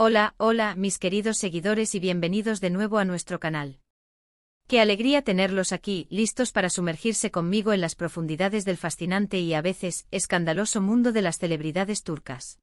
Hola, hola, mis queridos seguidores y bienvenidos de nuevo a nuestro canal. Qué alegría tenerlos aquí, listos para sumergirse conmigo en las profundidades del fascinante y a veces escandaloso mundo de las celebridades turcas.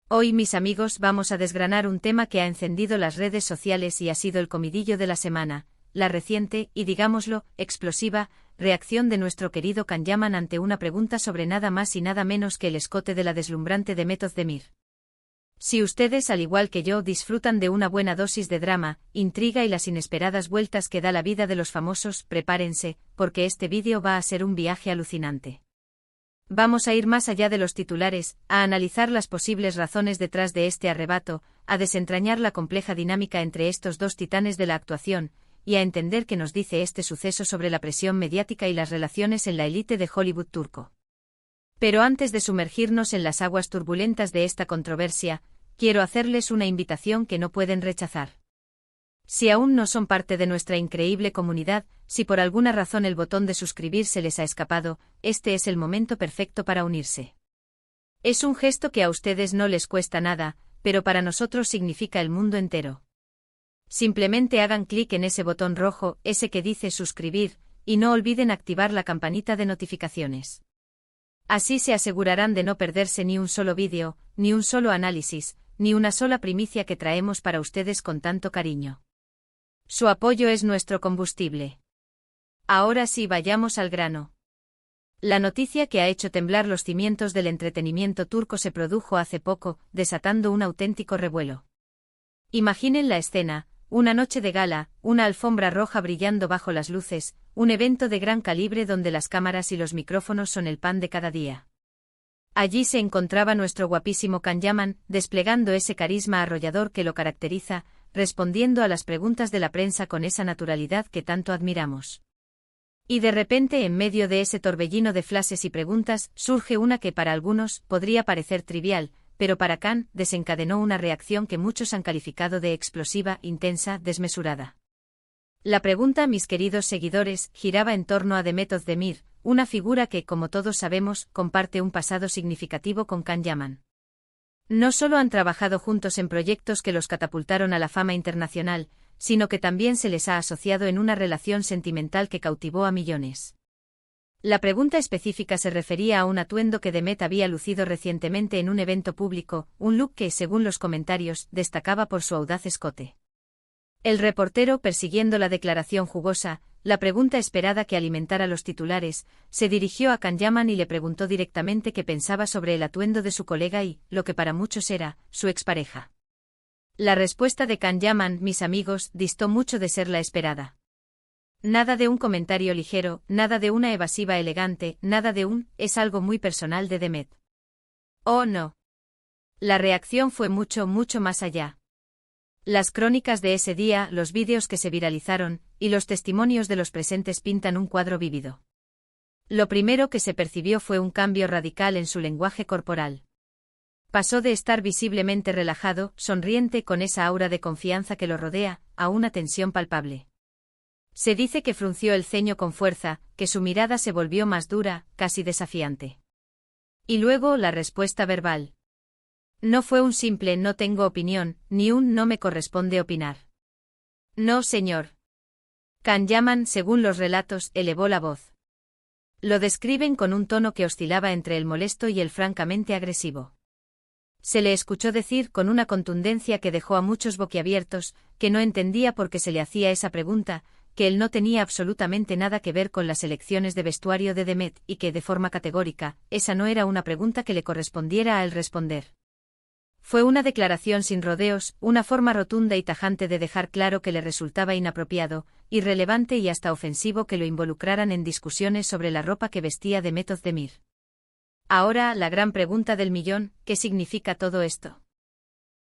Hoy, mis amigos, vamos a desgranar un tema que ha encendido las redes sociales y ha sido el comidillo de la semana, la reciente y, digámoslo, explosiva reacción de nuestro querido Can Yaman ante una pregunta sobre nada más y nada menos que el escote de la deslumbrante Demet Özdemir. Si ustedes, al igual que yo, disfrutan de una buena dosis de drama, intriga y las inesperadas vueltas que da la vida de los famosos, prepárense, porque este vídeo va a ser un viaje alucinante. Vamos a ir más allá de los titulares, a analizar las posibles razones detrás de este arrebato, a desentrañar la compleja dinámica entre estos dos titanes de la actuación, y a entender qué nos dice este suceso sobre la presión mediática y las relaciones en la élite de Hollywood turco. Pero antes de sumergirnos en las aguas turbulentas de esta controversia, quiero hacerles una invitación que no pueden rechazar. Si aún no son parte de nuestra increíble comunidad, si por alguna razón el botón de suscribir se les ha escapado, este es el momento perfecto para unirse. Es un gesto que a ustedes no les cuesta nada, pero para nosotros significa el mundo entero. Simplemente hagan clic en ese botón rojo, ese que dice suscribir, y no olviden activar la campanita de notificaciones. Así se asegurarán de no perderse ni un solo vídeo, ni un solo análisis, ni una sola primicia que traemos para ustedes con tanto cariño. Su apoyo es nuestro combustible. Ahora sí, vayamos al grano. La noticia que ha hecho temblar los cimientos del entretenimiento turco se produjo hace poco, desatando un auténtico revuelo. Imaginen la escena: una noche de gala, una alfombra roja brillando bajo las luces, un evento de gran calibre donde las cámaras y los micrófonos son el pan de cada día. Allí se encontraba nuestro guapísimo Can Yaman, desplegando ese carisma arrollador que lo caracteriza, respondiendo a las preguntas de la prensa con esa naturalidad que tanto admiramos. Y de repente, en medio de ese torbellino de flashes y preguntas, surge una que para algunos podría parecer trivial, pero para Can desencadenó una reacción que muchos han calificado de explosiva, intensa, desmesurada. La pregunta, mis queridos seguidores, giraba en torno a Demet Özdemir, una figura que, como todos sabemos, comparte un pasado significativo con Can Yaman. No solo han trabajado juntos en proyectos que los catapultaron a la fama internacional, sino que también se les ha asociado en una relación sentimental que cautivó a millones. La pregunta específica se refería a un atuendo que Demet había lucido recientemente en un evento público, un look que, según los comentarios, destacaba por su audaz escote. El reportero, persiguiendo la declaración jugosa, la pregunta esperada que alimentara los titulares, se dirigió a Can Yaman y le preguntó directamente qué pensaba sobre el atuendo de su colega y, lo que para muchos era, su expareja. La respuesta de Can Yaman, mis amigos, distó mucho de ser la esperada. Nada de un comentario ligero, nada de una evasiva elegante, nada de un «es algo muy personal» de Demet. Oh no. La reacción fue mucho, mucho más allá. Las crónicas de ese día, los vídeos que se viralizaron, y los testimonios de los presentes pintan un cuadro vívido. Lo primero que se percibió fue un cambio radical en su lenguaje corporal. Pasó de estar visiblemente relajado, sonriente con esa aura de confianza que lo rodea, a una tensión palpable. Se dice que frunció el ceño con fuerza, que su mirada se volvió más dura, casi desafiante. Y luego la respuesta verbal. No fue un simple «no tengo opinión», ni un «no me corresponde opinar». No, señor. Can Yaman, según los relatos, elevó la voz. Lo describen con un tono que oscilaba entre el molesto y el francamente agresivo. Se le escuchó decir con una contundencia que dejó a muchos boquiabiertos, que no entendía por qué se le hacía esa pregunta, que él no tenía absolutamente nada que ver con las elecciones de vestuario de Demet y que, de forma categórica, esa no era una pregunta que le correspondiera a él responder. Fue una declaración sin rodeos, una forma rotunda y tajante de dejar claro que le resultaba inapropiado, irrelevante y hasta ofensivo que lo involucraran en discusiones sobre la ropa que vestía Demet Özdemir. Ahora, la gran pregunta del millón: ¿qué significa todo esto?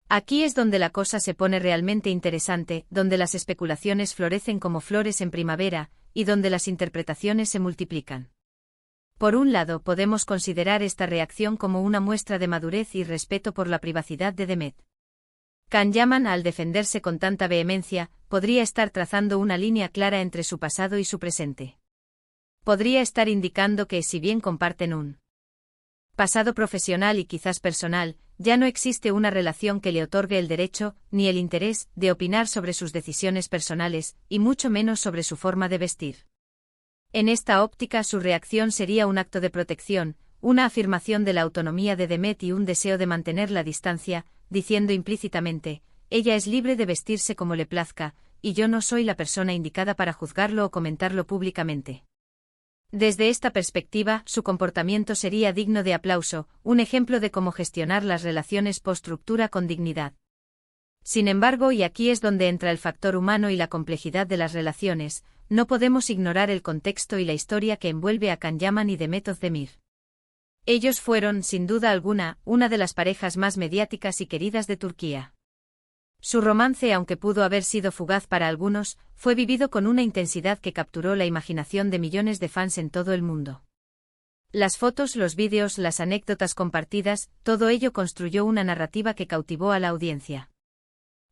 Aquí es donde la cosa se pone realmente interesante, donde las especulaciones florecen como flores en primavera, y donde las interpretaciones se multiplican. Por un lado, podemos considerar esta reacción como una muestra de madurez y respeto por la privacidad de Demet. Can Yaman, al defenderse con tanta vehemencia, podría estar trazando una línea clara entre su pasado y su presente. Podría estar indicando que, si bien comparten un Pasado profesional y quizás personal, ya no existe una relación que le otorgue el derecho, ni el interés, de opinar sobre sus decisiones personales, y mucho menos sobre su forma de vestir. En esta óptica su reacción sería un acto de protección, una afirmación de la autonomía de Demet y un deseo de mantener la distancia, diciendo implícitamente, ella es libre de vestirse como le plazca, y yo no soy la persona indicada para juzgarlo o comentarlo públicamente. Desde esta perspectiva, su comportamiento sería digno de aplauso, un ejemplo de cómo gestionar las relaciones post-ruptura con dignidad. Sin embargo, y aquí es donde entra el factor humano y la complejidad de las relaciones, no podemos ignorar el contexto y la historia que envuelve a Can Yaman y Demet Özdemir. Ellos fueron, sin duda alguna, una de las parejas más mediáticas y queridas de Turquía. Su romance, aunque pudo haber sido fugaz para algunos, fue vivido con una intensidad que capturó la imaginación de millones de fans en todo el mundo. Las fotos, los vídeos, las anécdotas compartidas, todo ello construyó una narrativa que cautivó a la audiencia.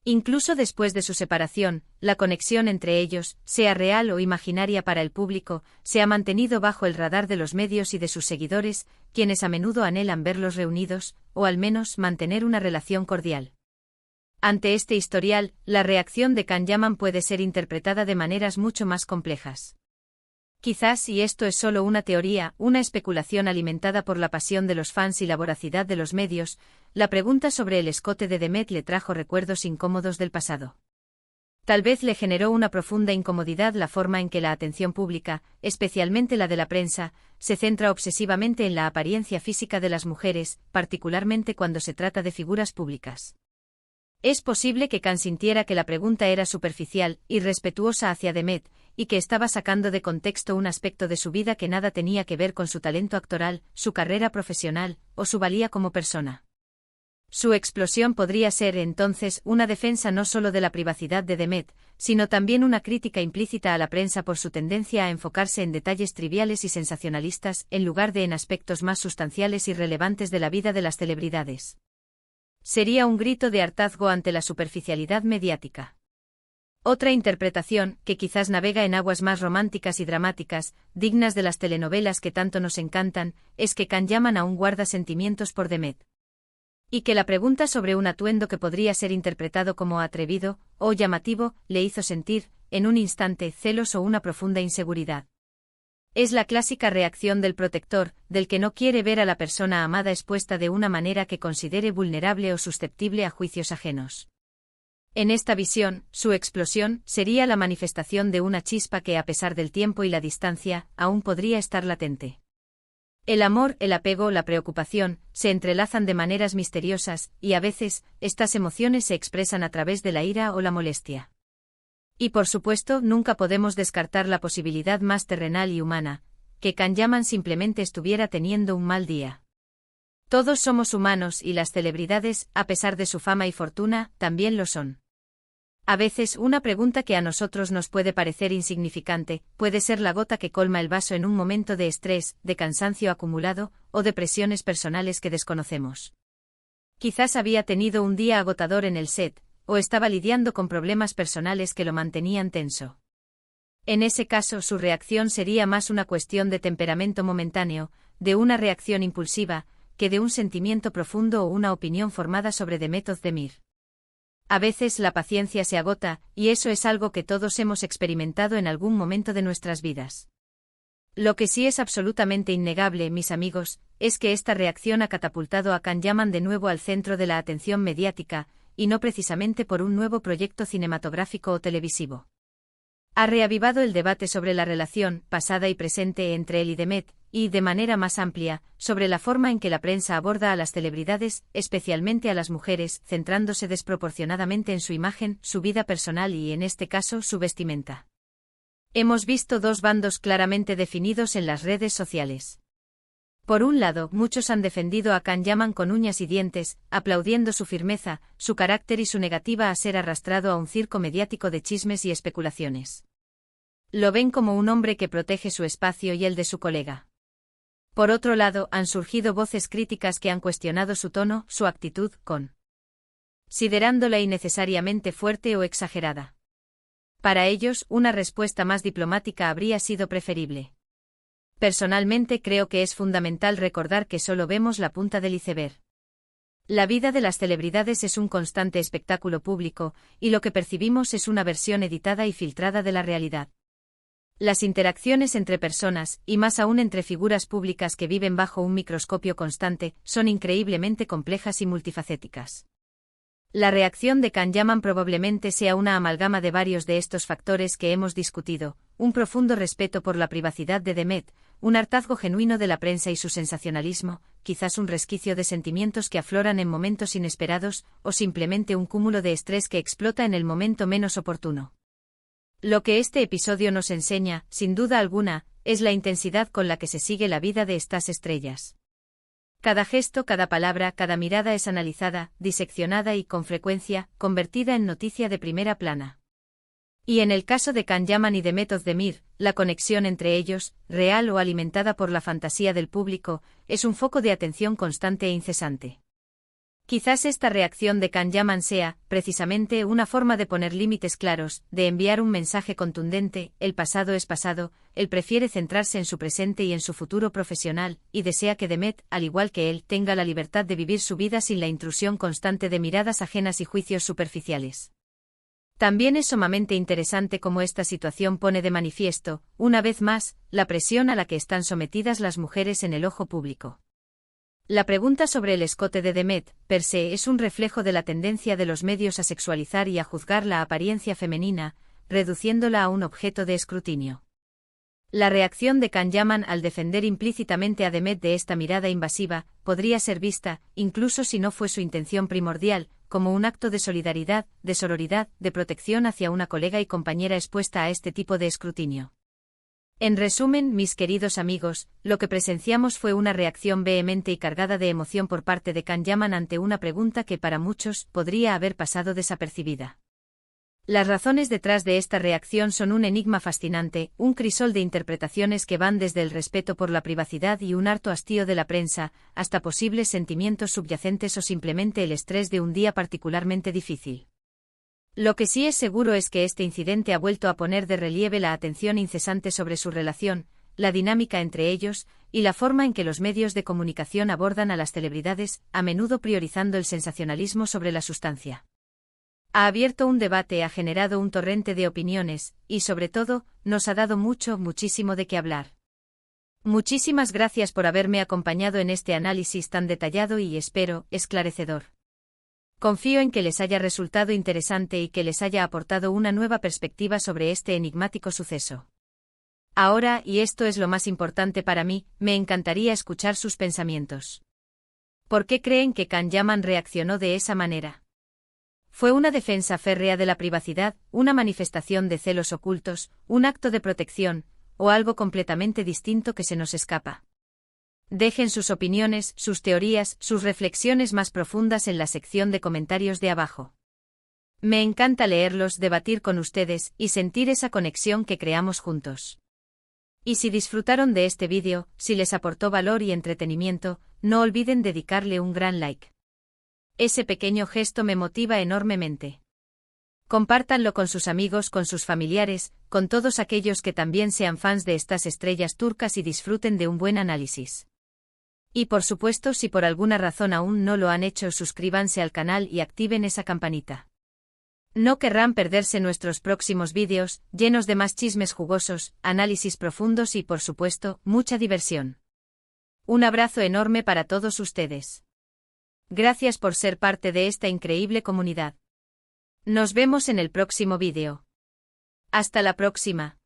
Incluso después de su separación, la conexión entre ellos, sea real o imaginaria para el público, se ha mantenido bajo el radar de los medios y de sus seguidores, quienes a menudo anhelan verlos reunidos, o al menos mantener una relación cordial. Ante este historial, la reacción de Can Yaman puede ser interpretada de maneras mucho más complejas. Quizás, y esto es solo una teoría, una especulación alimentada por la pasión de los fans y la voracidad de los medios, la pregunta sobre el escote de Demet le trajo recuerdos incómodos del pasado. Tal vez le generó una profunda incomodidad la forma en que la atención pública, especialmente la de la prensa, se centra obsesivamente en la apariencia física de las mujeres, particularmente cuando se trata de figuras públicas. Es posible que Can sintiera que la pregunta era superficial, irrespetuosa hacia Demet, y que estaba sacando de contexto un aspecto de su vida que nada tenía que ver con su talento actoral, su carrera profesional, o su valía como persona. Su explosión podría ser, entonces, una defensa no solo de la privacidad de Demet, sino también una crítica implícita a la prensa por su tendencia a enfocarse en detalles triviales y sensacionalistas, en lugar de en aspectos más sustanciales y relevantes de la vida de las celebridades. Sería un grito de hartazgo ante la superficialidad mediática. Otra interpretación, que quizás navega en aguas más románticas y dramáticas, dignas de las telenovelas que tanto nos encantan, es que Can Yaman aún guarda sentimientos por Demet. Y que la pregunta sobre un atuendo que podría ser interpretado como atrevido o llamativo le hizo sentir, en un instante, celos o una profunda inseguridad. Es la clásica reacción del protector, del que no quiere ver a la persona amada expuesta de una manera que considere vulnerable o susceptible a juicios ajenos. En esta visión, su explosión sería la manifestación de una chispa que, a pesar del tiempo y la distancia, aún podría estar latente. El amor, el apego, la preocupación, se entrelazan de maneras misteriosas, y a veces, estas emociones se expresan a través de la ira o la molestia. Y por supuesto, nunca podemos descartar la posibilidad más terrenal y humana, que Can Yaman simplemente estuviera teniendo un mal día. Todos somos humanos y las celebridades, a pesar de su fama y fortuna, también lo son. A veces una pregunta que a nosotros nos puede parecer insignificante, puede ser la gota que colma el vaso en un momento de estrés, de cansancio acumulado, o de presiones personales que desconocemos. Quizás había tenido un día agotador en el set, o estaba lidiando con problemas personales que lo mantenían tenso. En ese caso su reacción sería más una cuestión de temperamento momentáneo, de una reacción impulsiva, que de un sentimiento profundo o una opinión formada sobre Demet Özdemir. A veces la paciencia se agota, y eso es algo que todos hemos experimentado en algún momento de nuestras vidas. Lo que sí es absolutamente innegable, mis amigos, es que esta reacción ha catapultado a Can Yaman de nuevo al centro de la atención mediática, y no precisamente por un nuevo proyecto cinematográfico o televisivo. Ha reavivado el debate sobre la relación, pasada y presente, entre él y Demet, y, de manera más amplia, sobre la forma en que la prensa aborda a las celebridades, especialmente a las mujeres, centrándose desproporcionadamente en su imagen, su vida personal y, en este caso, su vestimenta. Hemos visto dos bandos claramente definidos en las redes sociales. Por un lado, muchos han defendido a Can Yaman con uñas y dientes, aplaudiendo su firmeza, su carácter y su negativa a ser arrastrado a un circo mediático de chismes y especulaciones. Lo ven como un hombre que protege su espacio y el de su colega. Por otro lado, han surgido voces críticas que han cuestionado su tono, su actitud, considerándola innecesariamente fuerte o exagerada. Para ellos, una respuesta más diplomática habría sido preferible. Personalmente creo que es fundamental recordar que solo vemos la punta del iceberg. La vida de las celebridades es un constante espectáculo público, y lo que percibimos es una versión editada y filtrada de la realidad. Las interacciones entre personas, y más aún entre figuras públicas que viven bajo un microscopio constante, son increíblemente complejas y multifacéticas. La reacción de Can Yaman probablemente sea una amalgama de varios de estos factores que hemos discutido: un profundo respeto por la privacidad de Demet, un hartazgo genuino de la prensa y su sensacionalismo, quizás un resquicio de sentimientos que afloran en momentos inesperados, o simplemente un cúmulo de estrés que explota en el momento menos oportuno. Lo que este episodio nos enseña, sin duda alguna, es la intensidad con la que se sigue la vida de estas estrellas. Cada gesto, cada palabra, cada mirada es analizada, diseccionada y, con frecuencia, convertida en noticia de primera plana. Y en el caso de Can Yaman y Demet Özdemir, la conexión entre ellos, real o alimentada por la fantasía del público, es un foco de atención constante e incesante. Quizás esta reacción de Can Yaman sea, precisamente, una forma de poner límites claros, de enviar un mensaje contundente: el pasado es pasado, él prefiere centrarse en su presente y en su futuro profesional, y desea que Demet, al igual que él, tenga la libertad de vivir su vida sin la intrusión constante de miradas ajenas y juicios superficiales. También es sumamente interesante cómo esta situación pone de manifiesto, una vez más, la presión a la que están sometidas las mujeres en el ojo público. La pregunta sobre el escote de Demet, per se, es un reflejo de la tendencia de los medios a sexualizar y a juzgar la apariencia femenina, reduciéndola a un objeto de escrutinio. La reacción de Can Yaman al defender implícitamente a Demet de esta mirada invasiva, podría ser vista, incluso si no fue su intención primordial, como un acto de solidaridad, de sororidad, de protección hacia una colega y compañera expuesta a este tipo de escrutinio. En resumen, mis queridos amigos, lo que presenciamos fue una reacción vehemente y cargada de emoción por parte de Can Yaman ante una pregunta que para muchos podría haber pasado desapercibida. Las razones detrás de esta reacción son un enigma fascinante, un crisol de interpretaciones que van desde el respeto por la privacidad y un harto hastío de la prensa, hasta posibles sentimientos subyacentes o simplemente el estrés de un día particularmente difícil. Lo que sí es seguro es que este incidente ha vuelto a poner de relieve la atención incesante sobre su relación, la dinámica entre ellos, y la forma en que los medios de comunicación abordan a las celebridades, a menudo priorizando el sensacionalismo sobre la sustancia. Ha abierto un debate, ha generado un torrente de opiniones, y sobre todo, nos ha dado muchísimo de qué hablar. Muchísimas gracias por haberme acompañado en este análisis tan detallado y, espero, esclarecedor. Confío en que les haya resultado interesante y que les haya aportado una nueva perspectiva sobre este enigmático suceso. Ahora, y esto es lo más importante para mí, me encantaría escuchar sus pensamientos. ¿Por qué creen que Can Yaman reaccionó de esa manera? ¿Fue una defensa férrea de la privacidad, una manifestación de celos ocultos, un acto de protección, o algo completamente distinto que se nos escapa? Dejen sus opiniones, sus teorías, sus reflexiones más profundas en la sección de comentarios de abajo. Me encanta leerlos, debatir con ustedes, y sentir esa conexión que creamos juntos. Y si disfrutaron de este vídeo, si les aportó valor y entretenimiento, no olviden dedicarle un gran like. Ese pequeño gesto me motiva enormemente. Compártanlo con sus amigos, con sus familiares, con todos aquellos que también sean fans de estas estrellas turcas y disfruten de un buen análisis. Y por supuesto, si por alguna razón aún no lo han hecho, suscríbanse al canal y activen esa campanita. No querrán perderse nuestros próximos vídeos, llenos de más chismes jugosos, análisis profundos y por supuesto, mucha diversión. Un abrazo enorme para todos ustedes. Gracias por ser parte de esta increíble comunidad. Nos vemos en el próximo vídeo. Hasta la próxima.